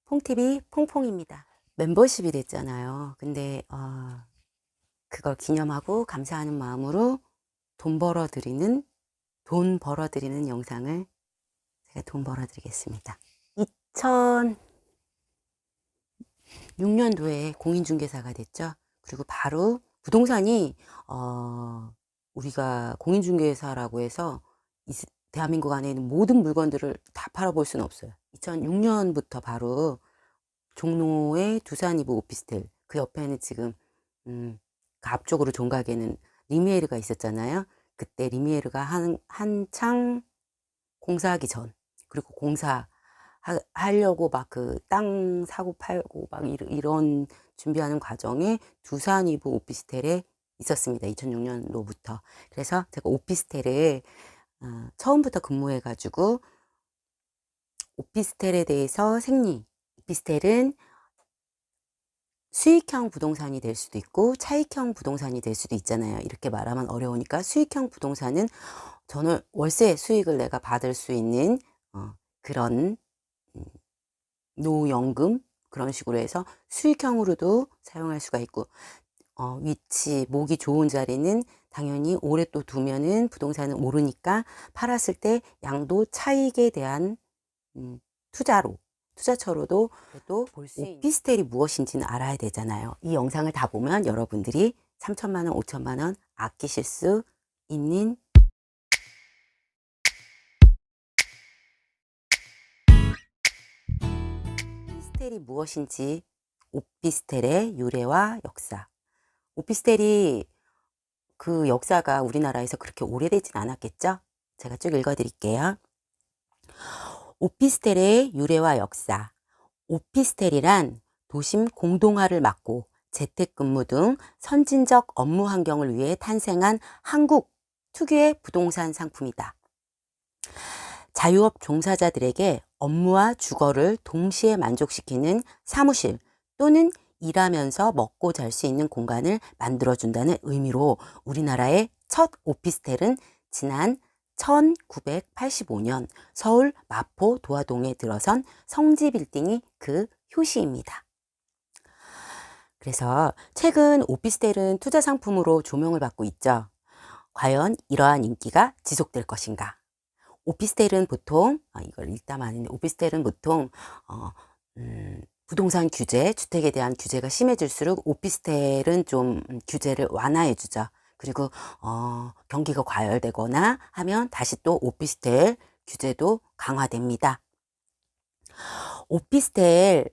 퐁TV 퐁퐁입니다. 멤버십이 됐잖아요. 근데 그걸 기념하고 감사하는 마음으로 돈 벌어드리는 영상을 제가 돈 벌어드리겠습니다. 2006년도에 공인중개사가 됐죠. 그리고 바로 부동산이 우리가 공인중개사라고 해서 대한민국 안에 있는 모든 물건들을 다 팔아볼 수는 없어요. 2006년부터 바로 종로의 두산이브 오피스텔, 그 옆에는 지금 그 앞쪽으로 종각에는 리미에르가 있었잖아요. 그때 리미에르가 한창 공사하기 전, 그리고 하려고 막 그 땅 사고 팔고 막 이런 준비하는 과정에 두산이브 오피스텔에 있었습니다. 2006년도부터. 그래서 제가 오피스텔에 처음부터 근무해가지고 오피스텔에 대해서 오피스텔은 수익형 부동산이 될 수도 있고 차익형 부동산이 될 수도 있잖아요. 이렇게 말하면 어려우니까 수익형 부동산은 저는 월세 수익을 내가 받을 수 있는 그런 노연금 그런 식으로 해서 수익형으로도 사용할 수가 있고 목이 좋은 자리는 당연히 오래 또 두면은 부동산은 오르니까 팔았을 때 양도 차익에 대한 투자처로도 또 볼 수 있는 오피스텔이 무엇인지는 알아야 되잖아요. 이 영상을 다 보면 여러분들이 3천만 원, 5천만 원 아끼실 수 있는 오피스텔이 무엇인지, 오피스텔의 유래와 역사. 오피스텔이 그 역사가 우리나라에서 그렇게 오래되진 않았겠죠? 제가 쭉 읽어드릴게요. 오피스텔의 유래와 역사. 오피스텔이란 도심 공동화를 막고 재택근무 등 선진적 업무 환경을 위해 탄생한 한국 특유의 부동산 상품이다. 자유업 종사자들에게 업무와 주거를 동시에 만족시키는 사무실 또는 일하면서 먹고 잘 수 있는 공간을 만들어준다는 의미로 우리나라의 첫 오피스텔은 지난 1985년 서울 마포 도화동에 들어선 성지빌딩이 그 효시입니다. 그래서 최근 오피스텔은 투자 상품으로 조명을 받고 있죠. 과연 이러한 인기가 지속될 것인가? 오피스텔은 보통 이걸 읽다 마는데 오피스텔은 보통 부동산 규제, 주택에 대한 규제가 심해질수록 오피스텔은 좀 규제를 완화해 주죠. 그리고 경기가 과열되거나 하면 다시 또 오피스텔 규제도 강화됩니다. 오피스텔은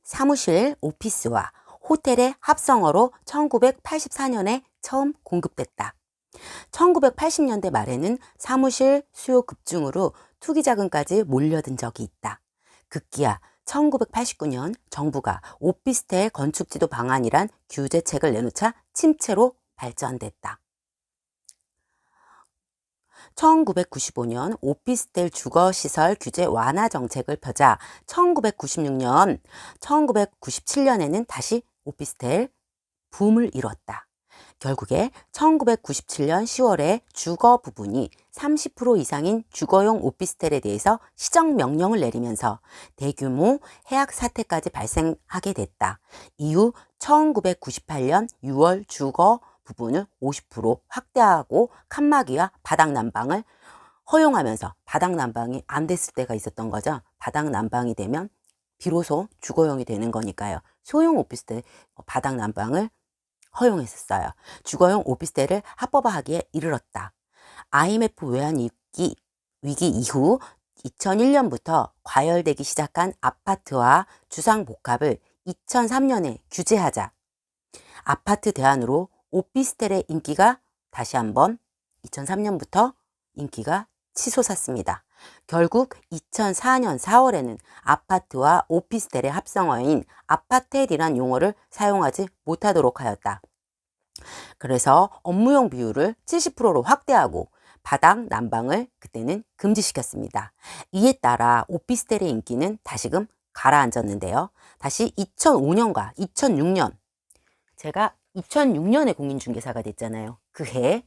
사무실, 오피스와 호텔의 합성어로 1984년에 처음 공급됐다. 1980년대 말에는 사무실 수요 급증으로 투기자금까지 몰려든 적이 있다. 급기야 1989년 정부가 오피스텔 건축지도 방안이란 규제책을 내놓자 침체로 발전됐다. 1995년 오피스텔 주거시설 규제 완화 정책을 펴자 1997년에는 다시 오피스텔 붐을 이뤘다. 결국에 1997년 10월에 주거 부분이 30% 이상인 주거용 오피스텔에 대해서 시정명령을 내리면서 대규모 해약 사태까지 발생하게 됐다. 이후 1998년 6월 주거 부분을 50% 확대하고 칸막이와 바닥 난방을 허용하면서 바닥 난방이 안 됐을 때가 있었던 거죠. 바닥 난방이 되면 비로소 주거용이 되는 거니까요. 소형 오피스텔 바닥 난방을 허용했었어요. 주거용 오피스텔을 합법화하기에 이르렀다. IMF 외환위기 이후 2001년부터 과열되기 시작한 아파트와 주상복합을 2003년에 규제하자 아파트 대안으로 오피스텔의 인기가 다시 한번 2003년부터 인기가 치솟았습니다. 결국 2004년 4월에는 아파트와 오피스텔의 합성어인 아파텔이란 용어를 사용하지 못하도록 하였다. 그래서 업무용 비율을 70%로 확대하고 바닥 난방을 그때는 금지시켰습니다. 이에 따라 오피스텔의 인기는 다시금 가라앉았는데요. 다시 2005년과 2006년, 제가 2006년에 공인중개사가 됐잖아요. 그 해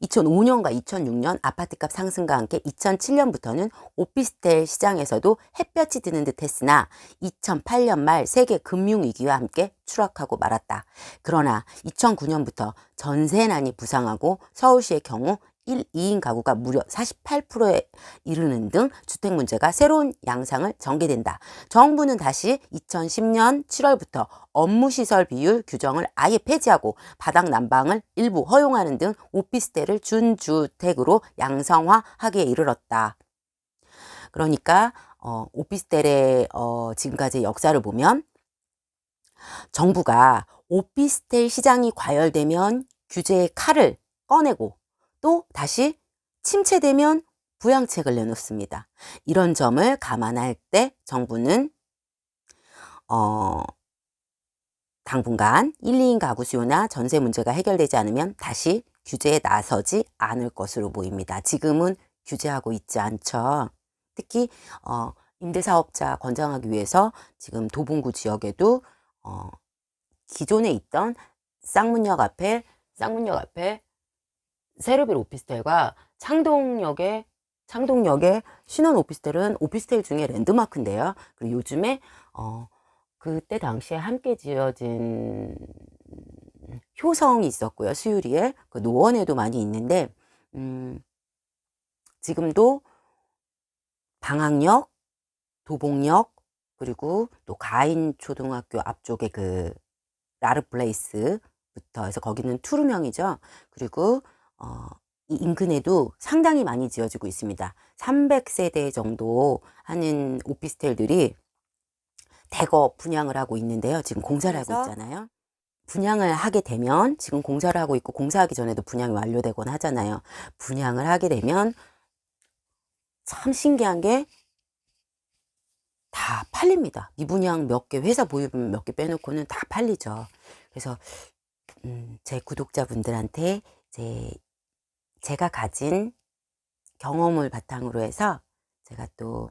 2005년과 2006년 아파트값 상승과 함께 2007년부터는 오피스텔 시장에서도 햇볕이 드는 듯 했으나 2008년 말 세계 금융위기와 함께 추락하고 말았다. 그러나 2009년부터 전세난이 부상하고 서울시의 경우 1, 2인 가구가 무려 48%에 이르는 등 주택 문제가 새로운 양상을 전개된다. 정부는 다시 2010년 7월부터 업무시설 비율 규정을 아예 폐지하고 바닥 난방을 일부 허용하는 등 오피스텔을 준주택으로 양성화하기에 이르렀다. 그러니까 오피스텔의 지금까지의 역사를 보면 정부가 오피스텔 시장이 과열되면 규제의 칼을 꺼내고 또 다시 침체되면 부양책을 내놓습니다. 이런 점을 감안할 때 정부는 당분간 1, 2인 가구 수요나 전세 문제가 해결되지 않으면 다시 규제에 나서지 않을 것으로 보입니다. 지금은 규제하고 있지 않죠. 특히 임대사업자 권장하기 위해서 지금 도봉구 지역에도 기존에 있던 쌍문역 앞에 세르빌 오피스텔과 창동역의 신원 오피스텔은 오피스텔 중에 랜드마크인데요. 그리고 요즘에 그때 당시에 함께 지어진 효성이 있었고요. 수유리에 그 노원에도 많이 있는데 지금도 방학역, 도봉역 그리고 또 가인초등학교 앞쪽에 그 라르플레이스부터 해서 거기는 투룸형이죠. 그리고 이 인근에도 상당히 많이 지어지고 있습니다. 300세대 정도 하는 오피스텔들이 대거 분양을 하고 있는데요. 지금 공사를 하고 있잖아요. 분양을 하게 되면 지금 공사를 하고 있고 공사하기 전에도 분양이 완료되곤 하잖아요. 분양을 하게 되면 참 신기한 게 다 팔립니다. 미분양 몇 개, 회사 보유분 몇 개 빼놓고는 다 팔리죠. 그래서 제 구독자분들한테 제가 가진 경험을 바탕으로 해서 제가 또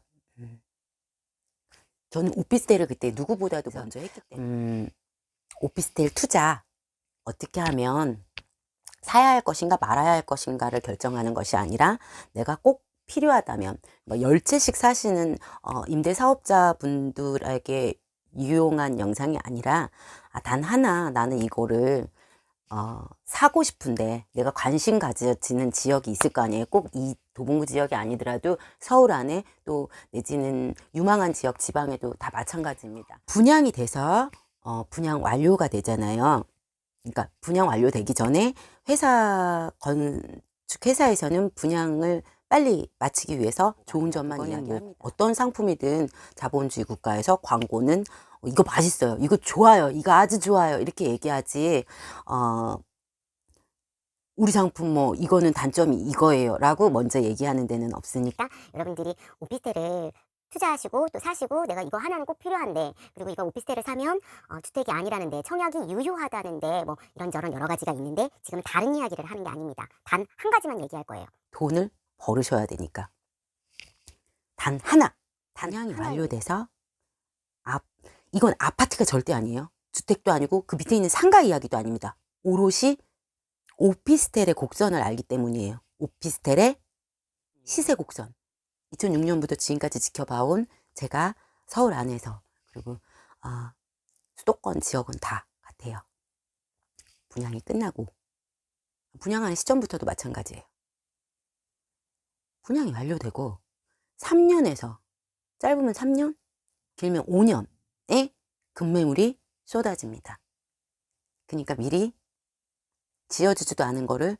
저는 오피스텔을 그때 누구보다도 먼저 했기 때문에 오피스텔 투자 어떻게 하면 사야 할 것인가 말아야 할 것인가를 결정하는 것이 아니라 내가 꼭 필요하다면 뭐 10채씩 사시는 임대사업자 분들에게 유용한 영상이 아니라 단 하나 나는 이거를 사고 싶은데 내가 관심 가지는 지역이 있을 거 아니에요. 꼭 이 도봉구 지역이 아니더라도 서울 안에 또 내지는 유망한 지역 지방에도 다 마찬가지입니다. 분양이 돼서 분양 완료가 되잖아요. 그러니까 분양 완료되기 전에 건축회사에서는 분양을 빨리 마치기 위해서 좋은 점만 이야기합니다. 어떤 상품이든 자본주의 국가에서 광고는 이거 맛있어요, 이거 좋아요, 이거 아주 좋아요 이렇게 얘기하지 우리 상품 뭐 이거는 단점이 이거예요 라고 먼저 얘기하는 데는 없으니까 여러분들이 오피스텔을 투자하시고 또 사시고 내가 이거 하나는 꼭 필요한데 그리고 이거 오피스텔을 사면 주택이 아니라는데 청약이 유효하다는데 뭐 이런저런 여러 가지가 있는데 지금 다른 이야기를 하는 게 아닙니다. 단 한 가지만 얘기할 거예요. 돈을 벌으셔야 되니까 단 하나 분양이 완료돼서 이건 아파트가 절대 아니에요. 주택도 아니고 그 밑에 있는 상가 이야기도 아닙니다. 오롯이 오피스텔의 곡선을 알기 때문이에요. 오피스텔의 시세 곡선. 2006년부터 지금까지 지켜봐온 제가 서울 안에서 그리고 수도권 지역은 다 같아요. 분양이 끝나고 분양하는 시점부터도 마찬가지예요. 분양이 완료되고 3년에서 짧으면 3년, 길면 5년에 급매물이 쏟아집니다. 그러니까 미리 지어지지도 않은 거를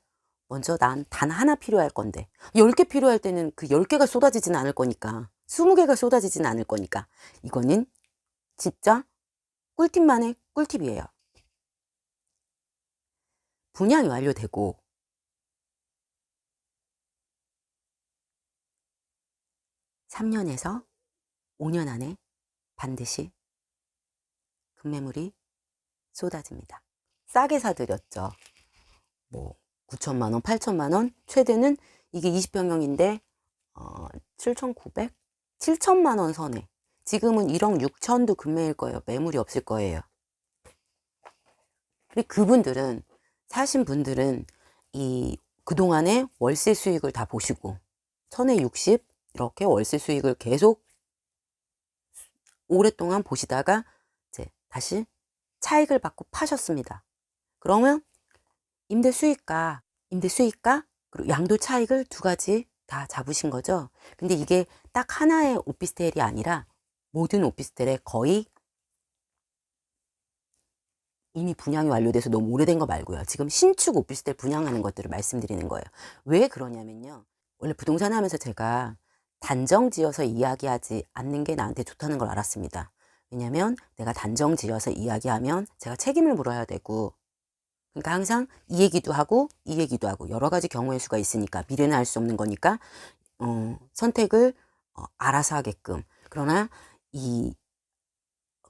먼저 난 단 하나 필요할 건데 10개 필요할 때는 그 10개가 쏟아지지는 않을 거니까 20개가 쏟아지지는 않을 거니까 이거는 진짜 꿀팁만의 꿀팁이에요. 분양이 완료되고 3년에서 5년 안에 반드시 급매물이 쏟아집니다. 싸게 사드렸죠. 뭐 9천만 원, 8천만 원, 최대는 이게 20평형인데 7,900? 7천만 원 선에 지금은 1억 6천도 급매일 거예요. 매물이 없을 거예요. 그리고 그분들은 사신 분들은 이 그동안의 월세 수익을 다 보시고 1000에 60 이렇게 월세 수익을 계속 오랫동안 보시다가 이제 다시 차익을 받고 파셨습니다. 그러면 임대 수익과 그리고 양도 차익을 두 가지 다 잡으신 거죠. 근데 이게 딱 하나의 오피스텔이 아니라 모든 오피스텔에 거의 이미 분양이 완료돼서 너무 오래된 거 말고요. 지금 신축 오피스텔 분양하는 것들을 말씀드리는 거예요. 왜 그러냐면요. 원래 부동산 하면서 제가 단정 지어서 이야기하지 않는 게 나한테 좋다는 걸 알았습니다. 왜냐면 내가 단정 지어서 이야기하면 제가 책임을 물어야 되고, 그러니까 항상 이 얘기도 하고 이 얘기도 하고 여러 가지 경우의 수가 있으니까 미래는 알 수 없는 거니까 선택을 알아서 하게끔. 그러나 이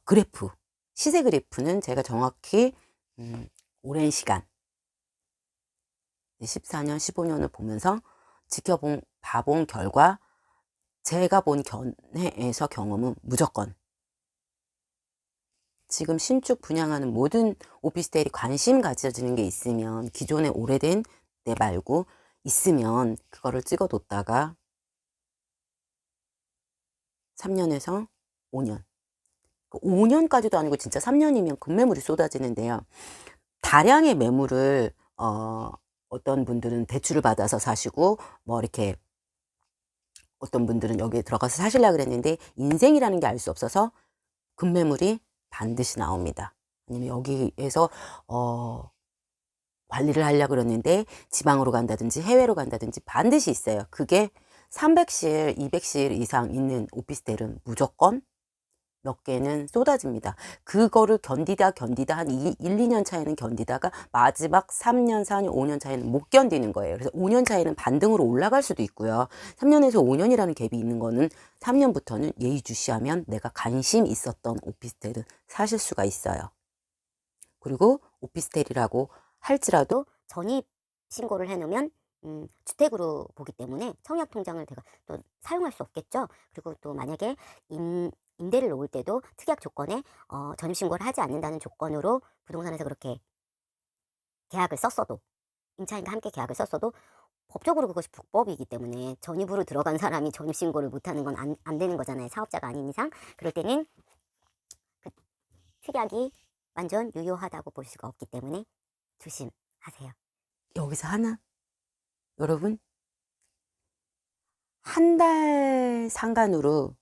그래프, 시세 그래프는 제가 정확히 오랜 시간 14년, 15년을 보면서 봐본 결과 제가 본 견해에서 경험은 무조건 지금 신축 분양하는 모든 오피스텔이 관심 가져지는 게 있으면 기존에 오래된 데 말고 있으면 그거를 찍어뒀다가 3년에서 5년 5년까지도 아니고 진짜 3년이면 급매물이 쏟아지는데요. 다량의 매물을 어떤 분들은 대출을 받아서 사시고 뭐 이렇게 어떤 분들은 여기에 들어가서 사시려고 그랬는데 인생이라는 게 알 수 없어서 급매물이 반드시 나옵니다. 아니면 여기에서 관리를 하려고 그러는데 지방으로 간다든지 해외로 간다든지 반드시 있어요. 그게 300실, 200실 이상 있는 오피스텔은 무조건 몇 개는 쏟아집니다. 그거를 견디다 한 1, 2년 차에는 견디다가 마지막 3년, 4년, 5년 차에는 못 견디는 거예요. 그래서 5년 차에는 반등으로 올라갈 수도 있고요. 3년에서 5년이라는 갭이 있는 거는 3년부터는 예의주시하면 내가 관심 있었던 오피스텔은 사실 수가 있어요. 그리고 오피스텔이라고 할지라도 전입 신고를 해놓으면 주택으로 보기 때문에 청약통장을 제가 또 사용할 수 없겠죠. 그리고 또 만약에 임대를 놓을 때도 특약 조건에 전입신고를 하지 않는다는 조건으로 부동산에서 그렇게 계약을 썼어도, 임차인과 함께 계약을 썼어도 법적으로 그것이 불법이기 때문에 전입으로 들어간 사람이 전입신고를 못하는 건 안 되는 거잖아요. 사업자가 아닌 이상. 그럴 때는 그 특약이 완전 유효하다고 볼 수가 없기 때문에 조심하세요. 여기서 하나, 여러분, 한 달 상간으로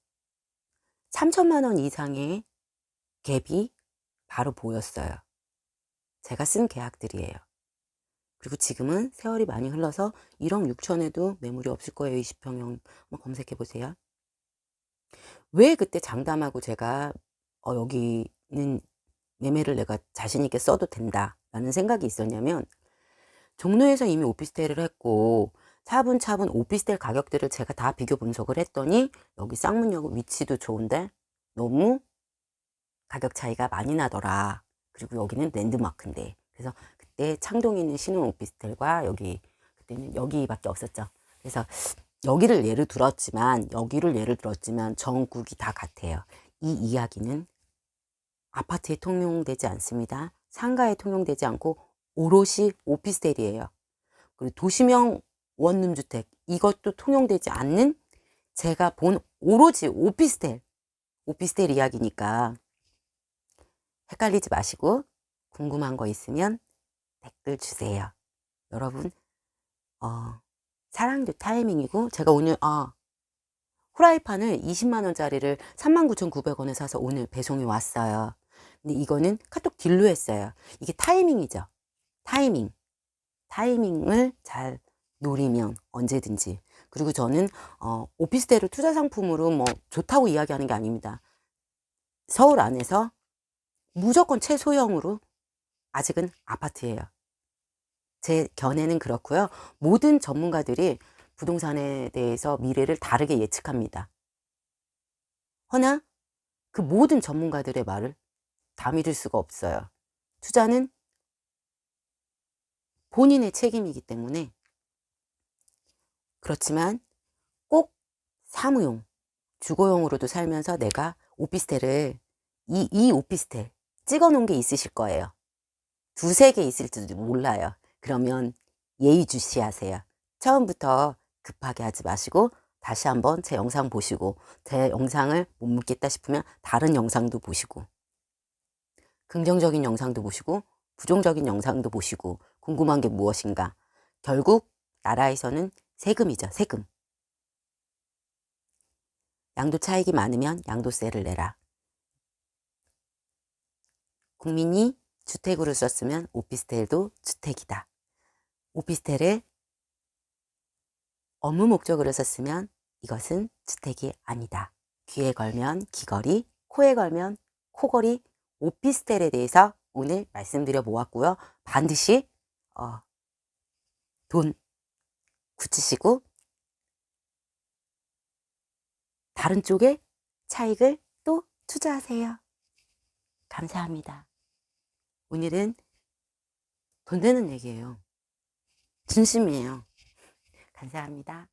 3천만 원 이상의 갭이 바로 보였어요. 제가 쓴 계약들이에요. 그리고 지금은 세월이 많이 흘러서 1억 6천에도 매물이 없을 거예요. 20평형 한번 검색해 보세요. 왜 그때 장담하고 제가 여기는 매매를 내가 자신 있게 써도 된다라는 생각이 있었냐면, 종로에서 이미 오피스텔을 했고 차분차분 오피스텔 가격들을 제가 다 비교 분석을 했더니 여기 쌍문역 위치도 좋은데 너무 가격 차이가 많이 나더라. 그리고 여기는 랜드마크인데. 그래서 그때 창동에 있는 신흥 오피스텔과 그때는 여기밖에 없었죠. 그래서 여기를 예를 들었지만 전국이 다 같아요. 이 이야기는 아파트에 통용되지 않습니다. 상가에 통용되지 않고 오롯이 오피스텔이에요. 그리고 도시명 원룸주택, 이것도 통용되지 않는 제가 본 오로지 오피스텔 이야기니까 헷갈리지 마시고 궁금한 거 있으면 댓글 주세요. 여러분, 사랑도 타이밍이고, 제가 오늘 후라이팬을 20만 원짜리를 39,900원에 사서 오늘 배송이 왔어요. 근데 이거는 카톡 딜로 했어요. 이게 타이밍이죠. 타이밍을 잘 노리면 언제든지. 그리고 저는 오피스텔을 투자 상품으로 뭐 좋다고 이야기하는 게 아닙니다. 서울 안에서 무조건 최소형으로 아직은 아파트예요. 제 견해는 그렇고요. 모든 전문가들이 부동산에 대해서 미래를 다르게 예측합니다. 허나 그 모든 전문가들의 말을 다 믿을 수가 없어요. 투자는 본인의 책임이기 때문에. 그렇지만 꼭 사무용, 주거용으로도 살면서 내가 오피스텔을 이 오피스텔 찍어 놓은 게 있으실 거예요. 두세 개 있을지도 몰라요. 그러면 예의주시하세요. 처음부터 급하게 하지 마시고 다시 한번 제 영상 보시고 제 영상을 못 묻겠다 싶으면 다른 영상도 보시고 긍정적인 영상도 보시고 부정적인 영상도 보시고 궁금한 게 무엇인가. 결국 나라에서는 세금이죠. 세금. 양도 차익이 많으면 양도세를 내라. 국민이 주택으로 썼으면 오피스텔도 주택이다. 오피스텔을 업무 목적으로 썼으면 이것은 주택이 아니다. 귀에 걸면 귀걸이, 코에 걸면 코걸이, 오피스텔에 대해서 오늘 말씀드려 보았고요. 반드시 돈 굳히시고 다른 쪽에 차익을 또 투자하세요. 감사합니다. 오늘은 돈 되는 얘기예요. 진심이에요. 감사합니다.